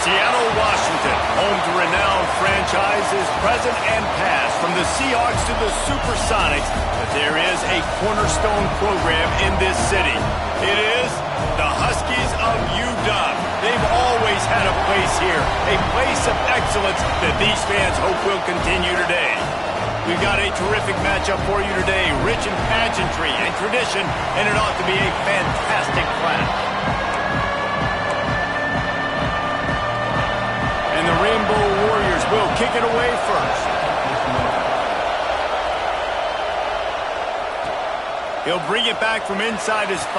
Seattle, Washington, home to renowned franchises present and past, from the Seahawks to the Supersonics, but there is a cornerstone program in this city. It is the Huskies of UW. They've always had a place here, a place of excellence that these fans hope will continue today. We've got a terrific matchup for you today, rich in pageantry and tradition, and it ought to be a fantastic clash. And the Rainbow Warriors will kick it away first. He'll bring it back from inside his 5.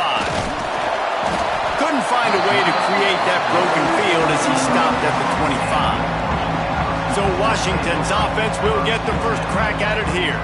Couldn't find a way to create that broken field as he stopped at the 25. So Washington's offense will get the first crack at it here.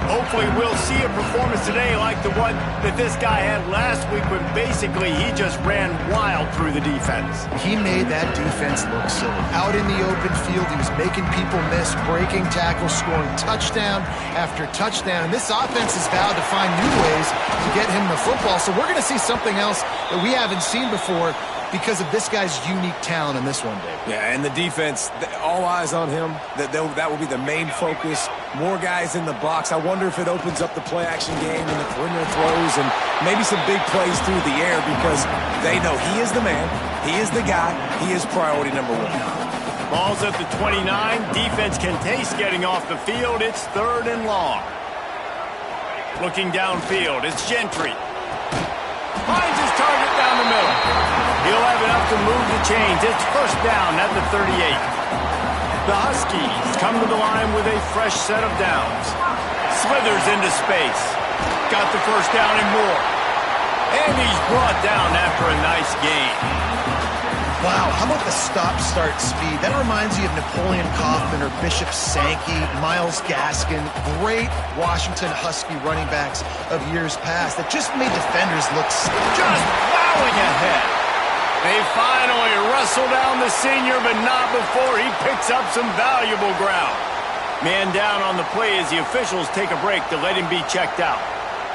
Hopefully we'll see a performance today like the one that this guy had last week when basically he just ran wild through the defense. He made that defense look silly. Out in the open field, he was making people miss, breaking tackles, scoring touchdown after touchdown. And this offense has vowed to find new ways to get him the football. So we're going to see something else that we haven't seen before because of this guy's unique talent in this one, Dave. Yeah, and the defense, all eyes on him. That will be the main focus. More guys in the box. I wonder if it opens up the play-action game and the perimeter throws and maybe some big plays through the air because they know he is the man, he is the guy, he is priority number 1. Ball's at the 29. Defense can taste getting off the field. It's 3rd and long. Looking downfield, it's Gentry. Finds his target down the middle. He'll have enough to move the chains. It's first down at the 38. The Huskies come to the line with a fresh set of downs. Slithers into space. Got the first down and more. And he's brought down after a nice gain. Wow, how about the stop-start speed? That reminds you of Napoleon Kaufman or Bishop Sankey, Myles Gaskin, great Washington Husky running backs of years past that just made defenders look just plowing ahead. They finally wrestle down the senior, but not before he picks up some valuable ground. Man down on the play as the officials take a break to let him be checked out.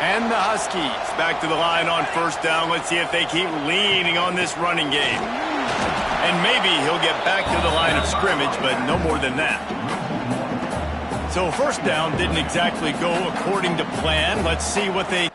And the Huskies back to the line on first down. Let's see if they keep leaning on this running game. And maybe he'll get back to the line of scrimmage, but no more than that. So first down didn't exactly go according to plan. Let's see what they...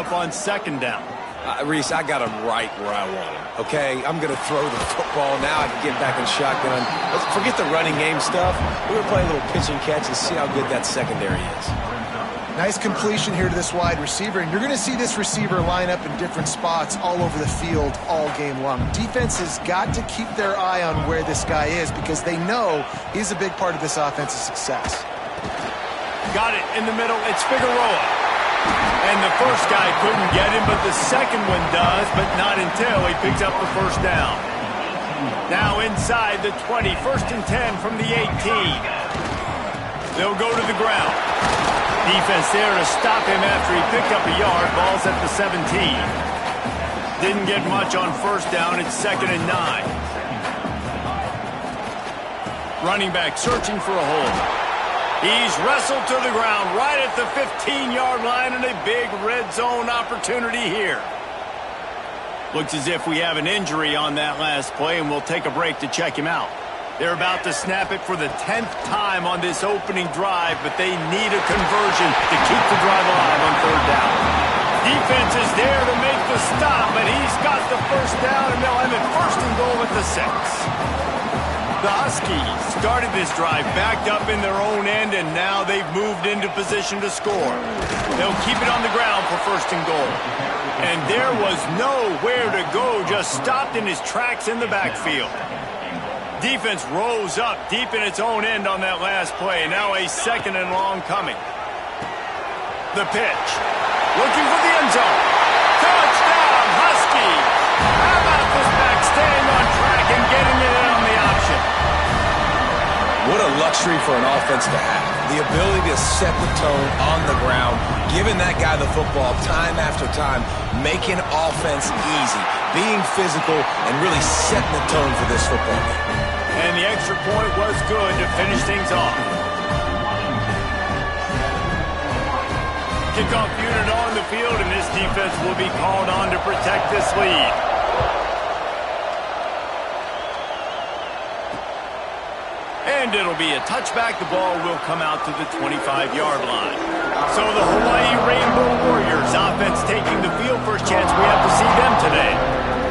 up on second down. Reese, I got him right where I want him, okay? I'm going to throw the football. Now I can get back in shotgun. Let's forget the running game stuff. We're going to play a little pitch and catch and see how good that secondary is. Nice completion here to this wide receiver, and you're going to see this receiver line up in different spots all over the field all game long. Defense has got to keep their eye on where this guy is because they know he's a big part of this offense's success. Got it in the middle. It's Figueroa. And the first guy couldn't get him, but the second one does, but not until he picks up the first down. Now inside the 20, 1st and 10 from the 18. They'll go to the ground. Defense there to stop him after he picked up a yard. Ball's at the 17. Didn't get much on first down. It's 2nd and 9. Running back searching for a hole. He's wrestled to the ground right at the 15-yard line and a big red zone opportunity here. Looks as if we have an injury on that last play, and we'll take a break to check him out. They're about to snap it for the 10th time on this opening drive, but they need a conversion to keep the drive alive on 3rd down. Defense is there to make the stop, but he's got the first down, and they'll have it 1st and goal at the 6. The Huskies started this drive backed up in their own end, and now they've moved into position to score. They'll keep it on the ground for 1st and goal. And there was nowhere to go, just stopped in his tracks in the backfield. Defense rose up deep in its own end on that last play. Now a 2nd and long coming. The pitch. Looking for the end zone. Touchdown, Huskies. How about this back staying on track and getting it in on the option? What a luxury for an offense to have. The ability to set the tone on the ground, giving that guy the football time after time, making offense easy, being physical, and really setting the tone for this football game. And the extra point was good to finish things off. Kickoff unit on the field, and this defense will be called on to protect this lead. And it'll be a touchback. The ball will come out to the 25-yard line. So the Hawaii Rainbow Warriors offense taking the field. First chance we have to see them today.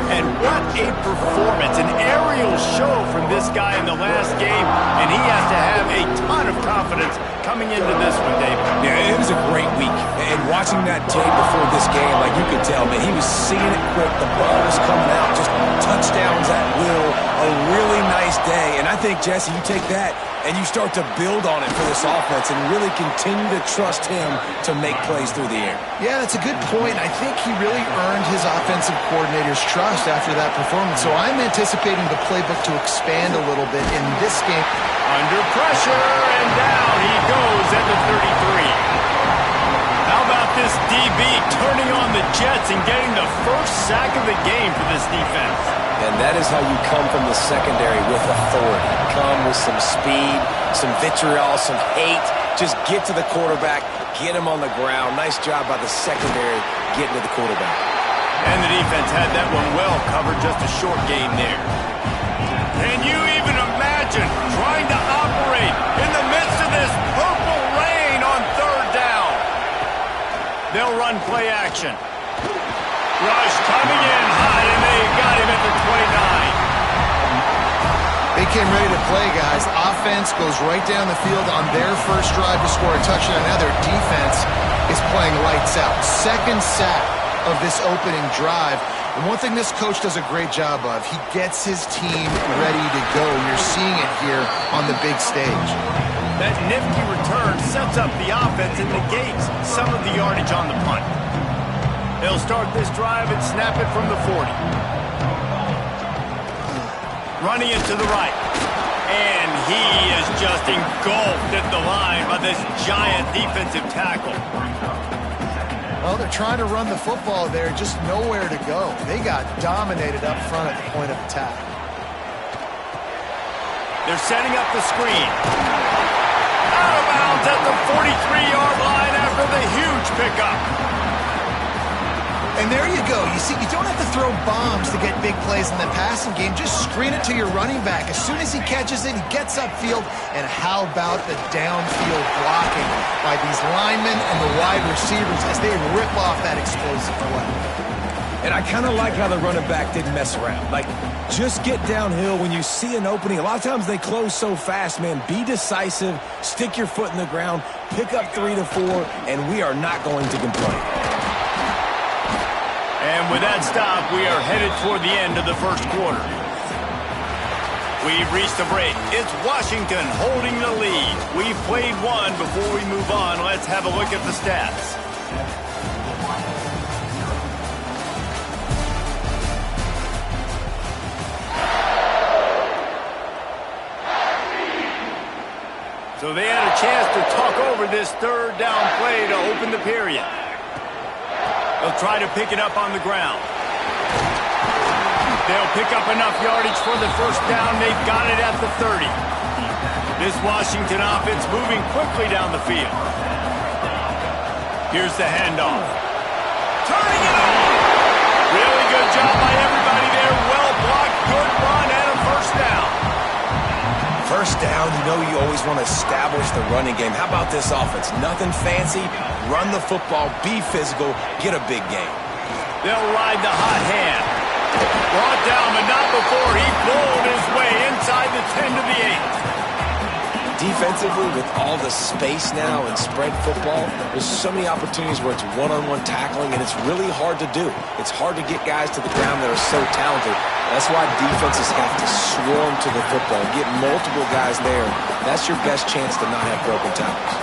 And what a performance, an aerial show from this guy in the last game, and he has to have a ton of confidence coming into this one, David. Yeah, it was a great week. And watching that tape before this game, like you could tell, man, he was seeing it quick. The ball was coming out, just touchdowns at will. A really nice day. And I think, Jesse, you take that and you start to build on it for this offense and really continue to trust him to make plays through the air. Yeah, that's a good point. I think he really earned his offensive coordinator's trust after that performance. So I'm anticipating the playbook to expand a little bit in this game. Under pressure, and down he goes at the 33. How about this DB turning on the Jets and getting the first sack of the game for this defense? And that is how you come from the secondary with authority. Come with some speed, some vitriol, some hate. Just get to the quarterback, get him on the ground. Nice job by the secondary getting to the quarterback. And the defense had that one well covered, just a short game there. Can you even imagine trying to operate in the midst of this purple rain on 3rd down? They'll run play action. Rush coming in high, and they got him at the 29. They came ready to play, guys. Offense goes right down the field on their first drive to score a touchdown. Now their defense is playing lights out. 2nd sack of this opening drive. And one thing this coach does a great job of, he gets his team ready to go. You're seeing it here on the big stage. That nifty return sets up the offense and negates some of the yardage on the punt. They'll start this drive and snap it from the 40. Running it to the right. And he is just engulfed at the line by this giant defensive tackle. Well, they're trying to run the football there, just nowhere to go. They got dominated up front at the point of attack. They're setting up the screen. Out of bounds at the 43-yard line after the huge pickup. And there you go. You see, you don't have to throw bombs to get big plays in the passing game. Just screen it to your running back. As soon as he catches it, he gets upfield. And how about the downfield blocking by these linemen and the wide receivers as they rip off that explosive play. And I kind of like how the running back didn't mess around. Like, just get downhill when you see an opening. A lot of times they close so fast, man. Be decisive, stick your foot in the ground, pick up 3 to 4, and we are not going to complain. And with that stop, we are headed toward the end of the first quarter. We've reached the break. It's Washington holding the lead. We've played one. Before we move on, let's have a look at the stats. So they had a chance to talk over this 3rd down play to open the period. They'll try to pick it up on the ground. They'll pick up enough yardage for the first down. They've got it at the 30. This Washington offense moving quickly down the field. Here's the handoff. Turning it on! Really good job by everybody there. Well blocked, good run, and a first down. First down, you know you always want to establish the running game. How about this offense? Nothing fancy. Run the football, be physical, get a big game. They'll ride the hot hand. Brought down, but not before he bowled his way inside the 10 to the 8. defensively, with all the space now and spread football, there's so many opportunities where it's one-on-one tackling, and it's really hard to do. It's hard to get guys to the ground that are so talented. That's why defenses have to swarm to the football, get multiple guys there. That's your best chance to not have broken tackles.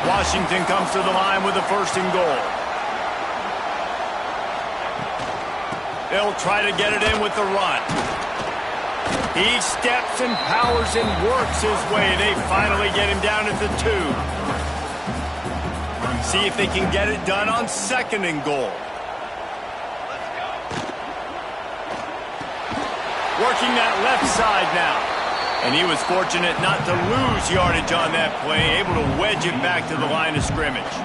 Washington comes to the line with a 1st and goal. They'll try to get it in with the run. He steps and powers and works his way. They finally get him down at the 2. See if they can get it done on 2nd and goal. Working that left side now. And he was fortunate not to lose yardage on that play, able to wedge it back to the line of scrimmage.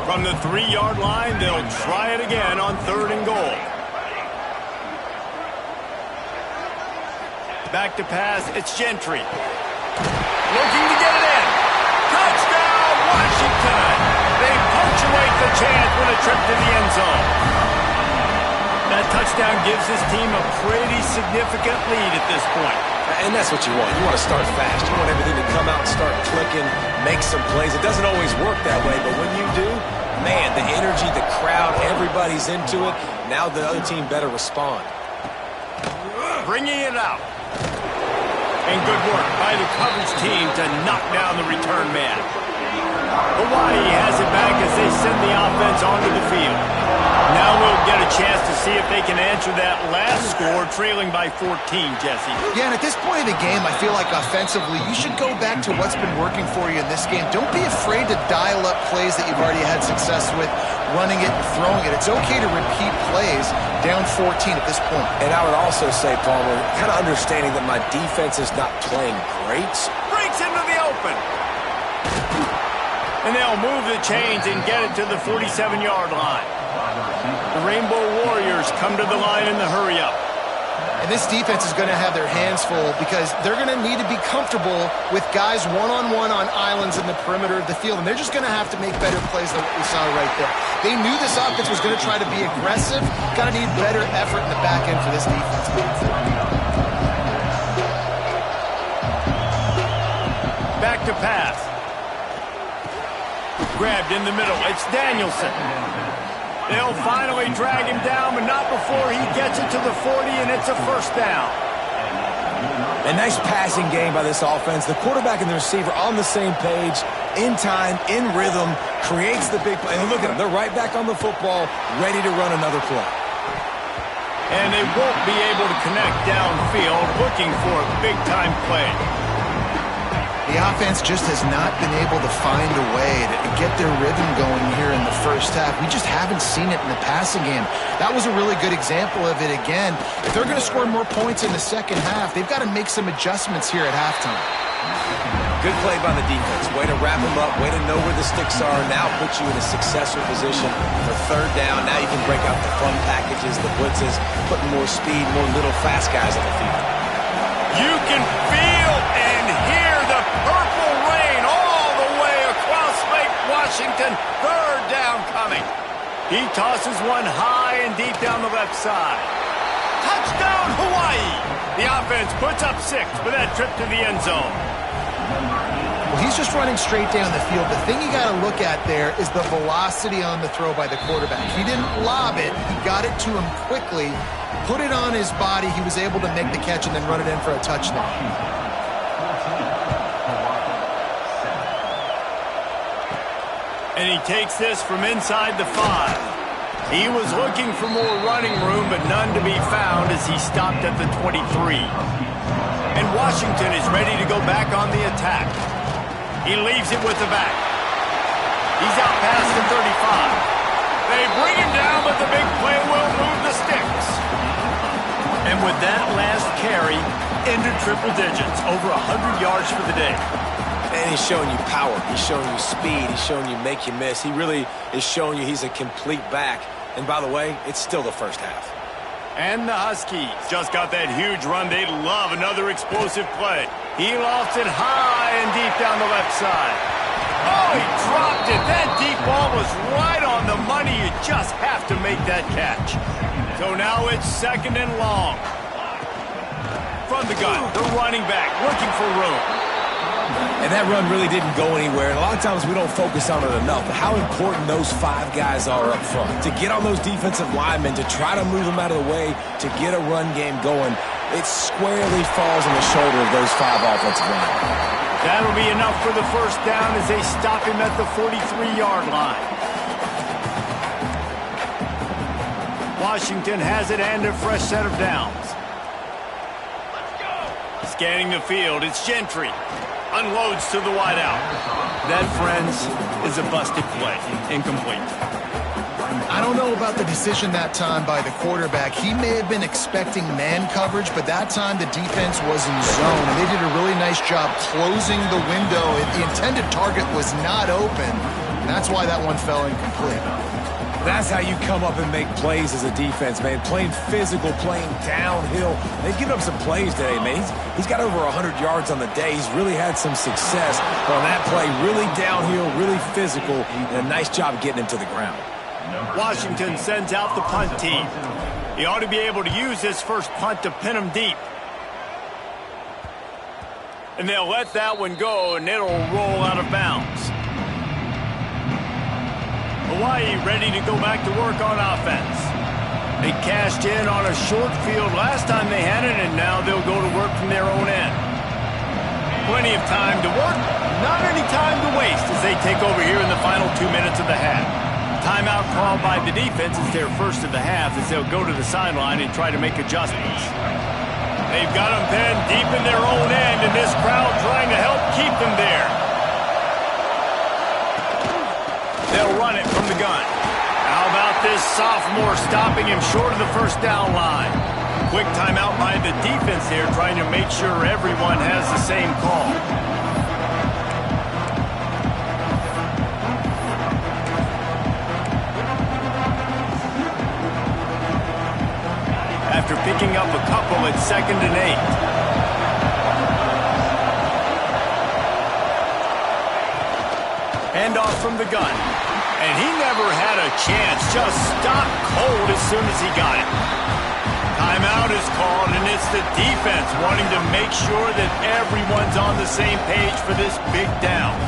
From the 3-yard line, they'll try it again on 3rd and goal. Back to pass, it's Gentry. Looking to get it in. Touchdown, Washington! They punctuate the chance with a trip to the end zone. That touchdown gives his team a pretty significant lead at this point. And that's what you want. You want to start fast. You want everything to come out and start clicking, make some plays. It doesn't always work that way, but when you do, man, the energy, the crowd, everybody's into it. Now the other team better respond. Bringing it out. And good work by the coverage team to knock down the return man. Hawaii has it back as they send the offense onto the field. Now we'll get a chance to see if they can answer that last score, trailing by 14, Jesse. Yeah, and at this point in the game, I feel like offensively, you should go back to what's been working for you in this game. Don't be afraid to dial up plays that you've already had success with, running it and throwing it. It's okay to repeat plays down 14 at this point. And I would also say, Palmer, kind of understanding that my defense is not playing great. Breaks into the open. And they'll move the chains and get it to the 47-yard line. The Rainbow Warriors come to the line in the hurry-up. And this defense is going to have their hands full because they're going to need to be comfortable with guys one-on-one on islands in the perimeter of the field. And they're just going to have to make better plays than what we saw right there. They knew this offense was going to try to be aggressive. Got to need better effort in the back end for this defense. Back to pass. Grabbed in the middle. It's Danielson. They'll finally drag him down, but not before he gets it to the 40, and it's a 1st down. A nice passing game by this offense. The quarterback and the receiver on the same page, in time, in rhythm, creates the big play. And look at them. They're right back on the football, ready to run another play. And they won't be able to connect downfield, looking for a big-time play. The offense just has not been able to find a way to get their rhythm going here in the 1st half. We just haven't seen it in the passing game. That was a really good example of it again. If they're going to score more points in the 2nd half, they've got to make some adjustments here at halftime. Good play by the defense. Way to wrap them up. Way to know where the sticks are. Now put you in a successful position for 3rd down. Now you can break out the fun packages, the blitzes, putting more speed, more little fast guys on the field. You can feel and hear the purple rain all the way across Lake Washington. 3rd down coming. He tosses one high and deep down the left side. Touchdown, Hawaii! The offense puts up 6 for that trip to the end zone. Well, he's just running straight down the field. The thing you got to look at there is the velocity on the throw by the quarterback. He didn't lob it. He got it to him quickly, put it on his body. He was able to make the catch and then run it in for a touchdown. And he takes this from inside the 5. He was looking for more running room, but none to be found as he stopped at the 23. And Washington is ready to go back on the attack. He leaves it with the back. He's out past the 35. They bring him down, but the big play will move the sticks. And with that last carry, into triple digits, over 100 yards for the day. And he's showing you power. He's showing you speed. He's showing you make you miss. He really is showing you he's a complete back. And by the way, it's still the 1st half. And the Huskies just got that huge run. They love another explosive play. He lofts it high and deep down the left side. Oh, he dropped it. That deep ball was right on the money. You just have to make that catch. So now it's 2nd and long. From the gun, the running back looking for room. And that run really didn't go anywhere. And a lot of times we don't focus on it enough, but how important those 5 guys are up front. To get on those defensive linemen, to try to move them out of the way, to get a run game going, it squarely falls on the shoulder of those 5 offensive linemen. That'll be enough for the first down as they stop him at the 43-yard line. Washington has it and a fresh set of downs. Scanning the field, it's Gentry. Unloads to the wideout. That, friends, is a busted play. Incomplete. I don't know about the decision that time by the quarterback. He may have been expecting man coverage, but that time the defense was in zone, and they did a really nice job closing the window. The intended target was not open, and that's why that one fell incomplete. That's how you come up and make plays as a defense, man. Playing physical, playing downhill. They've given up some plays today, man. He's got over 100 yards on the day. He's really had some success on that play. Really downhill, really physical, and a nice job getting him to the ground. Washington sends out the punt team. He ought to be able to use this first punt to pin him deep. And they'll let that one go, and it'll roll out of bounds. Hawaii ready to go back to work on offense. They cashed in on a short field last time they had it, and now they'll go to work from their own end. Plenty of time to work, not any time to waste as they take over here in the final 2 minutes of the half. Timeout called by the defense is their first of the half as they'll go to the sideline and try to make adjustments. They've got them pinned deep in their own end, and this crowd trying to help keep them there. They'll run it from the gun. How about this sophomore stopping him short of the first down line? Quick timeout by the defense there, trying to make sure everyone has the same call. After picking up a couple at 2nd and 8. Handoff from the gun. And he never had a chance. Just stopped cold as soon as he got it. Timeout is called, and it's the defense wanting to make sure that everyone's on the same page for this big down.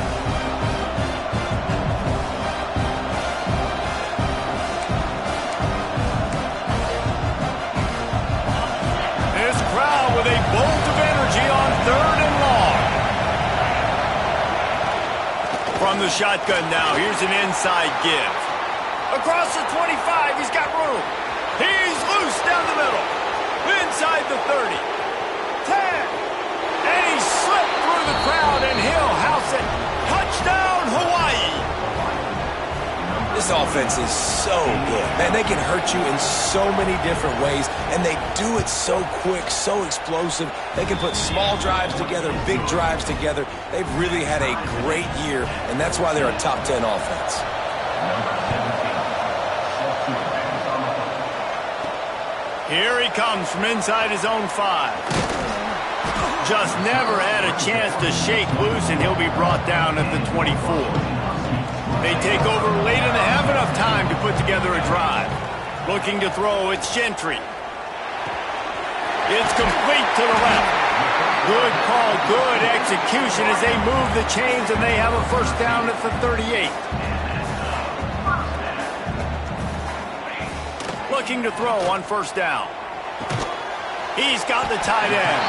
This crowd with a bolt of energy on 3rd and long. From the shotgun now, here's an inside give. Across the 25, he's got room. He's loose down the middle. Inside the 30. 10. And he slipped through the crowd, and he'll house it. Touchdown, Hawaii. This offense is so good. Man, they can hurt you in so many different ways, and they do it so quick, so explosive. They can put small drives together, big drives together. They've really had a great year, and that's why they're a top 10 offense. Here he comes from inside his own 5. Just never had a chance to shake loose, and he'll be brought down at the 24. They take over late in the half, enough time to put together a drive. Looking to throw, it's Gentry. It's complete to the left. Good call, good execution as they move the chains, and they have a first down at the 38. Looking to throw on first down. He's got the tight end.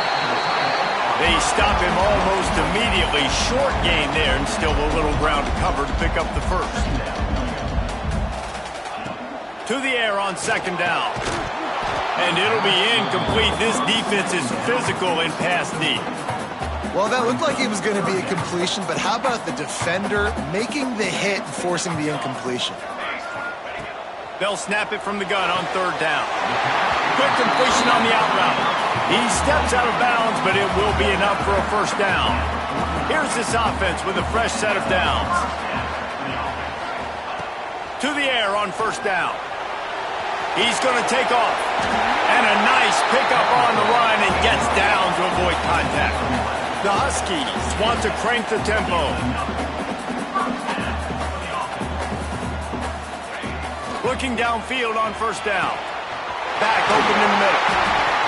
They stop him almost immediately. Short gain there, and still a little ground to cover to pick up the first. To the air on 2nd down. And it'll be incomplete. This defense is physical in pass deep. Well, that looked like it was going to be a completion, but how about the defender making the hit and forcing the incompletion? They'll snap it from the gun on 3rd down. Quick completion on the out route. He steps out of bounds, but it will be enough for a first down. Here's this offense with a fresh set of downs. To the air on first down. He's going to take off. And a nice pickup on the run, and gets down to avoid contact. The Huskies want to crank the tempo. Looking downfield on first down. Back open in the middle.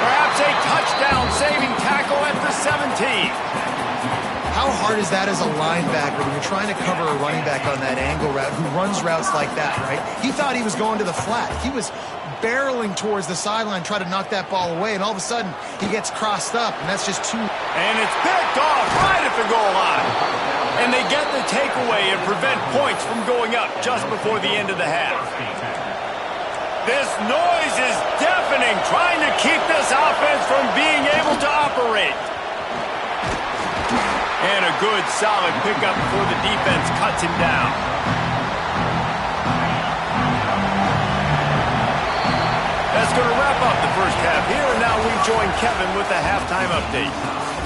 Perhaps a touchdown-saving tackle at the 17. How hard is that as a linebacker when you're trying to cover a running back on that angle route who runs routes like that, right? He thought he was going to the flat. He was barreling towards the sideline, trying to knock that ball away, and all of a sudden, he gets crossed up, and that's just too... And it's picked off right at the goal line. And they get the takeaway and prevent points from going up just before the end of the half. This noise is deafening, trying to keep this offense from being able to operate. And a good, solid pickup before the defense cuts him down. That's going to wrap up the first half here, and now we join Kevin with the halftime update.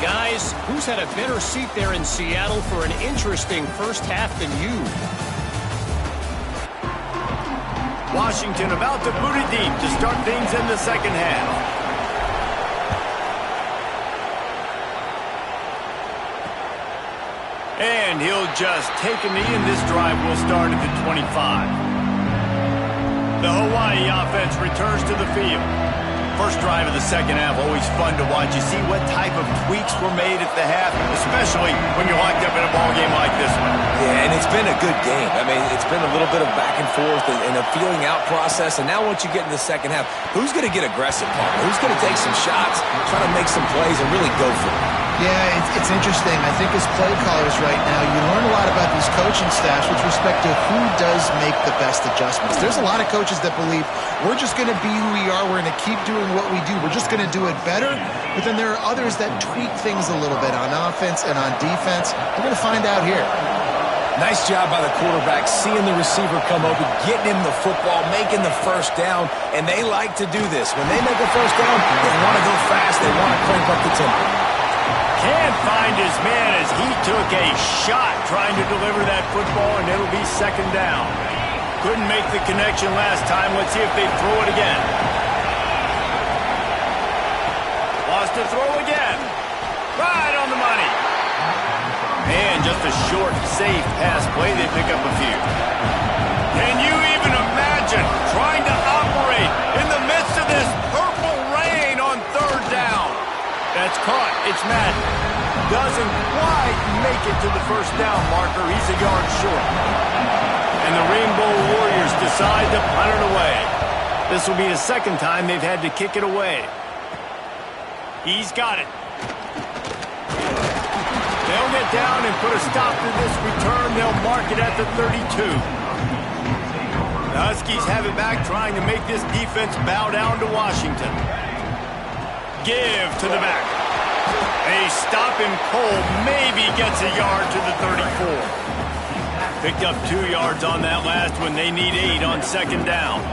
Guys, who's had a better seat there in Seattle for an interesting first half than you? Washington about to boot it deep to start things in the second half. And he'll just take a knee, and this drive will start at the 25. The Hawaii offense returns to the field. First drive of the second half, always fun to watch. You see what type of tweaks were made at the half, especially when you're locked up in a ball game like this one. Yeah, and it's been a good game. I mean, it's been a little bit of back and forth and a feeling out process. And now once you get in the second half, who's going to get aggressive, Paul? Who's going to take some shots, try to make some plays, and really go for it? Yeah, it's interesting. I think as play callers right now, you learn a lot about these coaching staffs with respect to who does make the best adjustments. There's a lot of coaches that believe we're just going to be who we are. We're going to keep doing what we do. We're just going to do it better. But then there are others that tweak things a little bit on offense and on defense. We're going to find out here. Nice job by the quarterback, seeing the receiver come open, getting him the football, making the first down, and they like to do this. When they make a first down, they want to go fast. They want to crank up the tempo. Can't find his man as he took a shot trying to deliver that football, and it'll be second down. Couldn't make the connection last time. Let's see if they throw it again. Wants to throw again. Right on the money. And just a short, safe pass play. They pick up a few. Can you even imagine trying to operate in the midst of this purple rain on third down? That's caught. It's Madden. Doesn't quite make it to the first down marker. He's a yard short. And the Rainbow Warriors decide to punt it away. This will be the second time they've had to kick it away. He's got it. They'll get down and put a stop to this return. They'll mark it at the 32. The Huskies have it back, trying to make this defense bow down to Washington. Give to the back. They stop him cold. Maybe gets a yard to the 34. Picked up 2 yards on that last one. They need 8 on second down.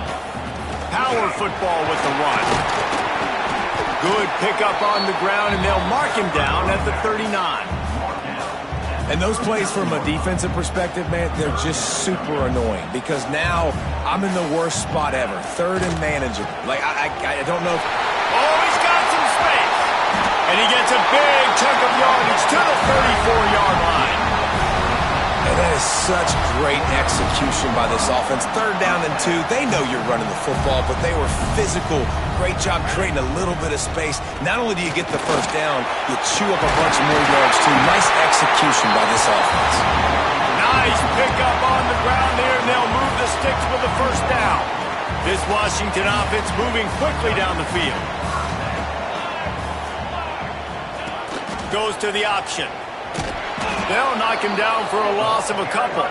Power football with the run. Good pickup on the ground, and they'll mark him down at the 39. And those plays from a defensive perspective, man, they're just super annoying because now I'm in the worst spot ever. Third and manageable. Like, I don't know. Oh, he's got some space. And he gets a big chunk of yardage to the 34-yard line. And that is such great execution by this offense. Third down and 2. They know you're running the football, but they were physical. Great job creating a little bit of space. Not only do you get the first down, you chew up a bunch more yards, too. Nice execution by this offense. Nice pickup on the ground there, and they'll move the sticks for the first down. This Washington offense moving quickly down the field. Goes to the option. They'll knock him down for a loss of a couple.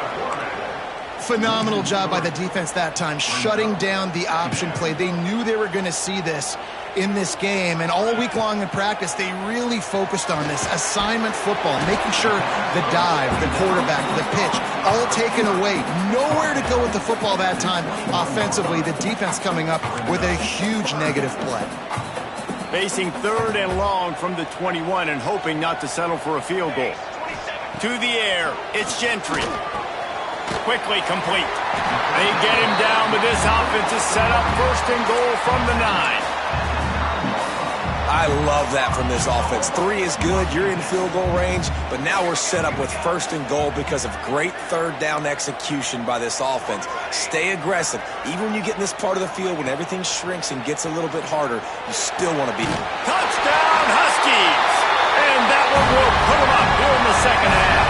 Phenomenal job by the defense that time, shutting down the option play. They knew they were going to see this in this game, and all week long in practice, they really focused on this assignment football, making sure the dive, the quarterback, the pitch, all taken away. Nowhere to go with the football that time offensively. The defense coming up with a huge negative play. Facing third and long from the 21 and hoping not to settle for a field goal. To the air, it's Gentry. Quickly complete. They get him down, but this offense is set up first and goal from the 9. I love that from this offense. 3 is good. You're in field goal range, but now we're set up with first and goal because of great third down execution by this offense. Stay aggressive. Even when you get in this part of the field, when everything shrinks and gets a little bit harder, you still want to beat them. Touchdown, Huskies! And that one will put him up here in the second half.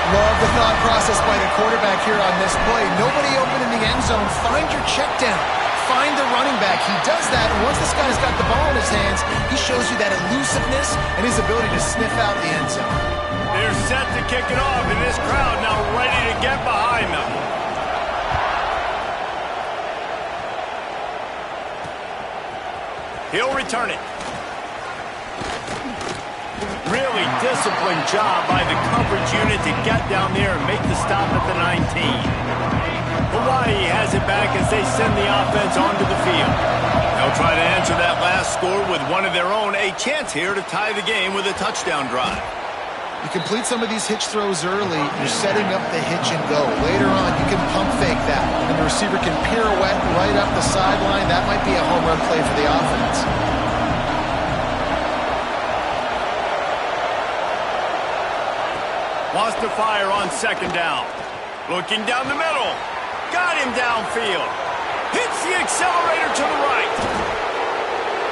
Love the thought process by the quarterback here on this play. Nobody open in the end zone. Find your check down. Find the running back. He does that, and once this guy's got the ball in his hands, he shows you that elusiveness and his ability to sniff out the end zone. They're set to kick it off, and this crowd now ready to get behind them. He'll return it. Really disciplined job by the coverage unit to get down there and make the stop at the 19. Hawaii has it back as they send the offense onto the field. They'll try to answer that last score with one of their own. A chance here to tie the game with a touchdown drive. You complete some of these hitch throws early, you're setting up the hitch and go. Later on, you can pump fake that, and the receiver can pirouette right up the sideline. That might be a home run play for the offense. Wants to fire on second down. Looking down the middle. Got him downfield. Hits the accelerator to the right.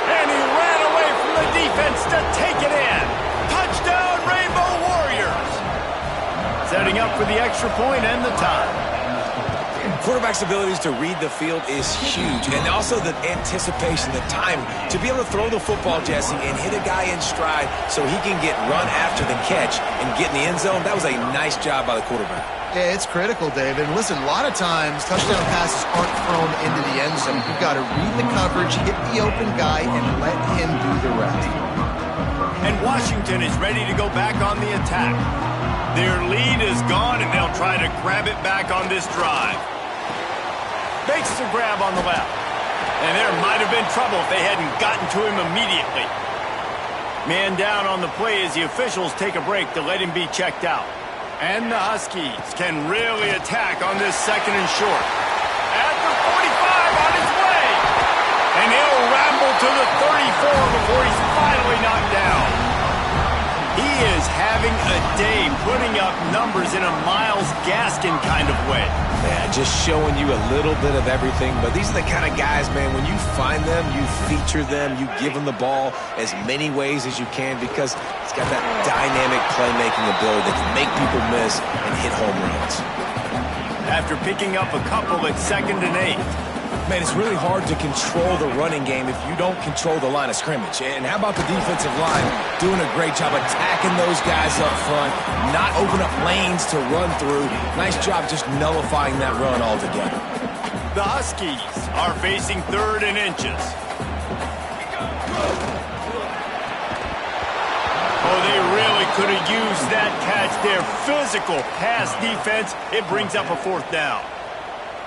And he ran away from the defense to take it in. Touchdown, Rainbow Warriors. Setting up for the extra point and the tie. Quarterback's abilities to read the field is huge, and also the anticipation, the time to be able to throw the football, Jesse, and hit a guy in stride so he can get run after the catch and get in the end zone. That was a nice job by the quarterback. Yeah, it's critical, Dave. And listen, a lot of times touchdown passes aren't thrown into the end zone. You've got to read the coverage, hit the open guy, and let him do the rest. And Washington is ready to go back on the attack. Their lead is gone, and they'll try to grab it back on this drive. Makes the grab on the left. And there might have been trouble if they hadn't gotten to him immediately. Man down on the play as the officials take a break to let him be checked out. And the Huskies can really attack on this second and short. At the 45 on his way. And he'll ramble to the 34 before he's finally knocked down. He is having a day putting up numbers in a Myles Gaskin kind of way. Yeah, just showing you a little bit of everything. But these are the kind of guys, man, when you find them, you feature them, you give them the ball as many ways as you can because it's got that dynamic playmaking ability that can make people miss and hit home runs. After picking up a couple at 2nd and 8. Man, it's really hard to control the running game if you don't control the line of scrimmage. And how about the defensive line doing a great job attacking those guys up front, not open up lanes to run through. Nice job just nullifying that run altogether. The Huskies are facing 3rd and inches. Oh, they really could have used that catch there. Physical pass defense. It brings up a 4th down.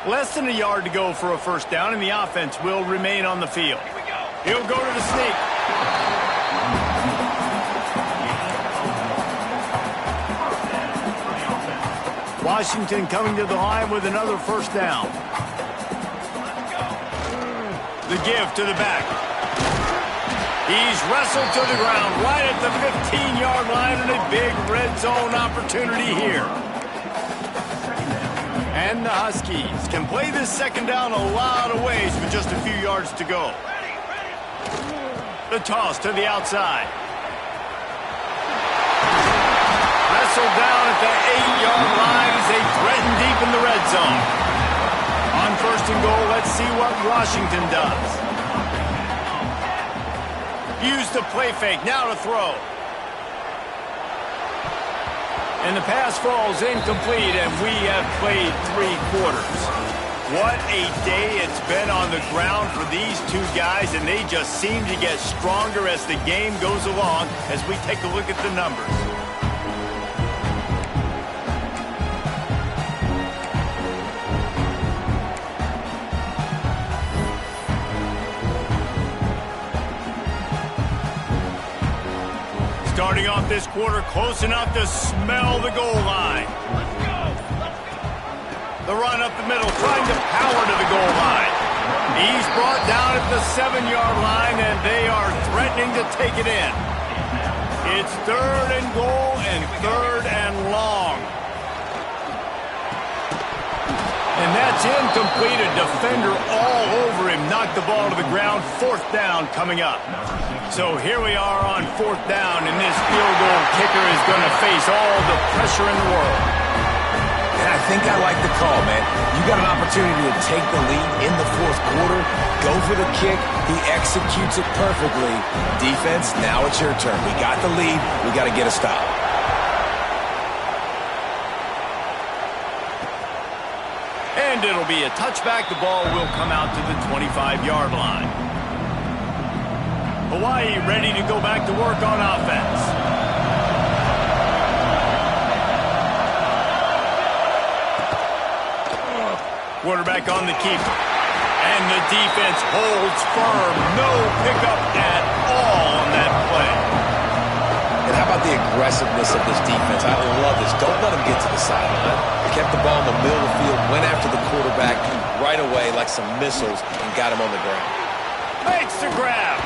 Less than a yard to go for a 1st down, and the offense will remain on the field. He'll go to the sneak. Washington coming to the line with another 1st down. The give to the back. He's wrestled to the ground right at the 15-yard line, and a big red zone opportunity here. And the Huskies can play this 2nd down a lot of ways with just a few yards to go. The toss to the outside. Wrestled down at the 8-yard line as they threaten deep in the red zone. On 1st and goal, let's see what Washington does. Use the play fake, now to throw. And the pass falls incomplete, and we have played 3 quarters. What a day it's been on the ground for these two guys, and they just seem to get stronger as the game goes along as we take a look at the numbers. Starting off this quarter close enough to smell the goal line. The run up the middle, trying to power to the goal line. He's brought down at the 7-yard line, and they are threatening to take it in. It's 3rd and goal and 3rd and long. And that's incomplete. A defender all over him. Knocked the ball to the ground. 4th down coming up. So here we are on 4th down, and this field goal kicker is going to face all the pressure in the world. And I think I like the call, man. You got an opportunity to take the lead in the 4th quarter. Go for the kick. He executes it perfectly. Defense, now it's your turn. We got the lead. We got to get a stop. And it'll be a touchback. The ball will come out to the 25-yard line. Hawaii ready to go back to work on offense. Quarterback on the keeper. And the defense holds firm. No pickup at all on that play. And how about the aggressiveness of this defense? I love this. Don't let them get to the sideline. Kept the ball in the middle of the field, went after the quarterback right away like some missiles, and got him on the ground. Makes the grab.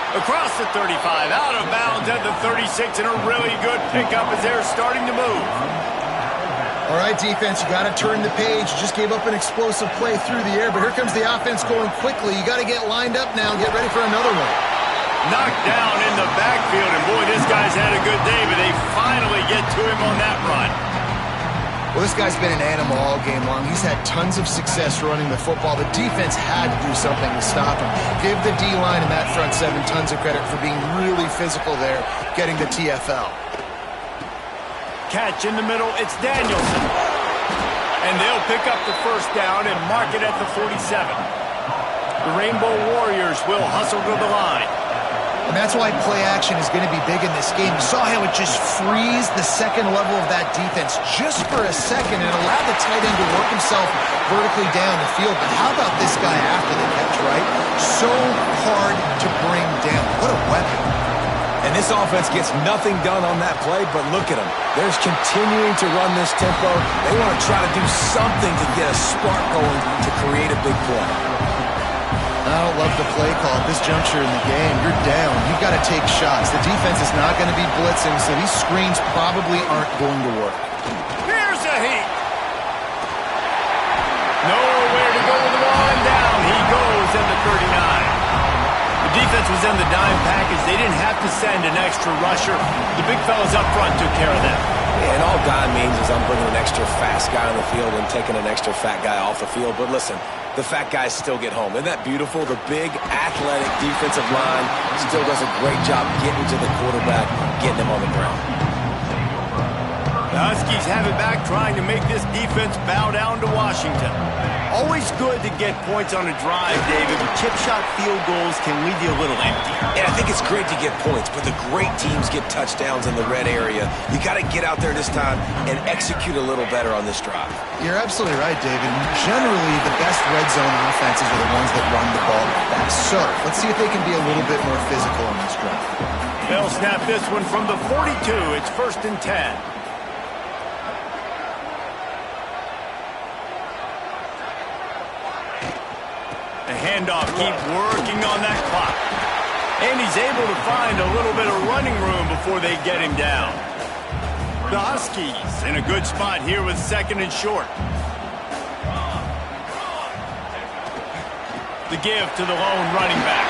Across the 35, out of bounds at the 36, and a really good pickup as they're starting to move. All right, defense, you got to turn the page. You just gave up an explosive play through the air, but here comes the offense going quickly. You got to get lined up now and get ready for another one. Knocked down in the backfield, and boy, this guy's had a good day, but they finally get to him on that run. Well, this guy's been an animal all game long. He's had tons of success running the football. The defense had to do something to stop him. Give the D-line and that front seven tons of credit for being really physical there, getting the TFL. Catch in the middle, it's Danielson. And they'll pick up the first down and mark it at the 47. The Rainbow Warriors will hustle to the line. And that's why play action is going to be big in this game. You saw how it just frees the second level of that defense just for a second and allowed the tight end to work himself vertically down the field. But how about this guy after the catch, right? So hard to bring down. What a weapon. And this offense gets nothing done on that play, but look at them. They're continuing to run this tempo. They want to try to do something to get a spark going to create a big play. I don't love the play call at this juncture in the game. You're down. You've got to take shots. The defense is not going to be blitzing, so these screens probably aren't going to work. Here's a heat. Nowhere to go with the ball, and down he goes at the 39. The defense was in the dime package. They didn't have to send an extra rusher. The big fellas up front took care of them. Yeah, and all dime means is I'm bringing an extra fast guy on the field and taking an extra fat guy off the field. But listen, the fat guys still get home. Isn't that beautiful? The big, athletic defensive line still does a great job getting to the quarterback, getting him on the ground. The Huskies have it back, trying to make this defense bow down to Washington. Always good to get points on a drive, David, but chip shot field goals can leave you a little empty. And I think it's great to get points, but the great teams get touchdowns in the red area. You got to get out there this time and execute a little better on this drive. You're absolutely right, David. Generally, the best red zone offenses are the ones that run the ball like that. So, let's see if they can be a little bit more physical on this drive. They'll snap this one from the 42. It's 1st and 10. The handoff, keep working on that clock. And he's able to find a little bit of running room before they get him down. The Huskies in a good spot here with 2nd and short. The give to the lone running back.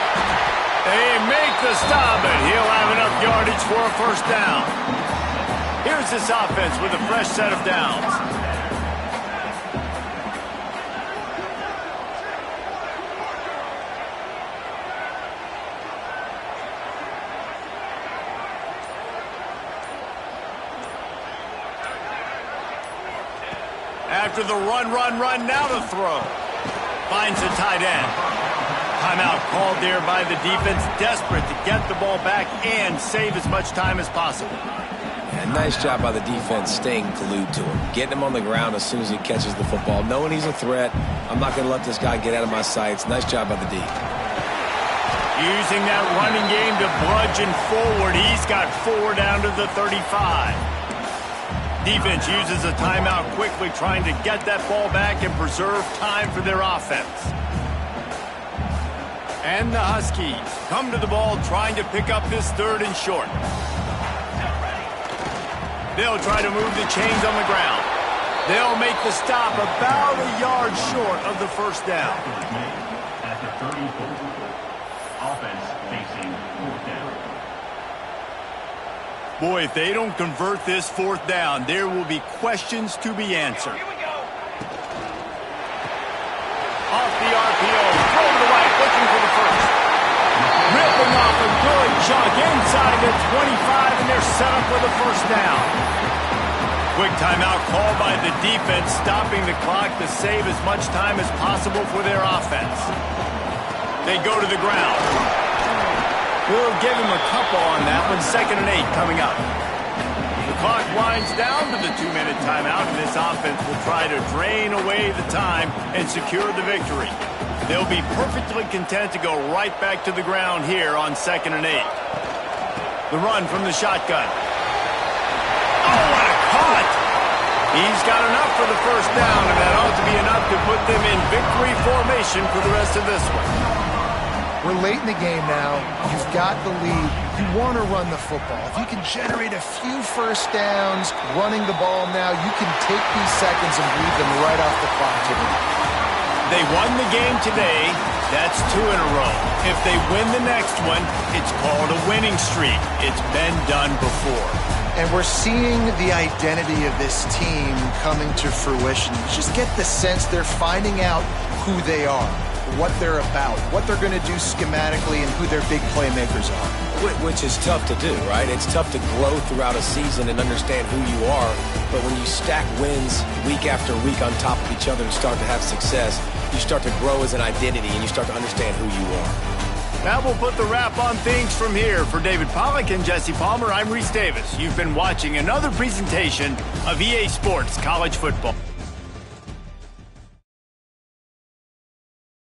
They make the stop, and he'll have enough yardage for a 1st down. Here's this offense with a fresh set of downs. After the run, now to throw. Finds the tight end. Timeout called there by the defense, desperate to get the ball back and save as much time as possible. Yeah, nice job by the defense staying glued to him, getting him on the ground as soon as he catches the football, knowing he's a threat. I'm not going to let this guy get out of my sights. Nice job by the D. Using that running game to bludgeon forward. He's got 4 down to the 35. Defense uses a timeout quickly, trying to get that ball back and preserve time for their offense. And the Huskies come to the ball, trying to pick up this 3rd and short. They'll try to move the chains on the ground. They'll make the stop about a yard short of the 1st down. At the 34. Offense facing 4th down. Boy, if they don't convert this fourth down, there will be questions to be answered. Off the RPO, throw to the right, looking for the first. Ripping off a good chunk inside the 25, and they're set up for the first down. Quick timeout called by the defense, stopping the clock to save as much time as possible for their offense. They go to the ground. We'll give him a couple on that one. 2nd and 8 coming up. The clock winds down to the 2-minute timeout, and this offense will try to drain away the time and secure the victory. They'll be perfectly content to go right back to the ground here on 2nd and 8. The run from the shotgun. Oh, what a cut! He's got enough for the first down, and that ought to be enough to put them in victory formation for the rest of this one. We're late in the game now. You've got the lead. You want to run the football. If you can generate a few first downs running the ball now, you can take these seconds and bleed them right off the clock today. They won the game today. That's 2 in a row. If they win the next one, it's called a winning streak. It's been done before. And we're seeing the identity of this team coming to fruition. You just get the sense they're finding out who they are, what they're about, what they're going to do schematically, and who their big playmakers are. Which is tough to do, right? It's tough to grow throughout a season and understand who you are. But when you stack wins week after week on top of each other and start to have success, you start to grow as an identity and you start to understand who you are. That will put the wrap on things from here. For David Pollack and Jesse Palmer, I'm Reese Davis. You've been watching another presentation of EA Sports College Football.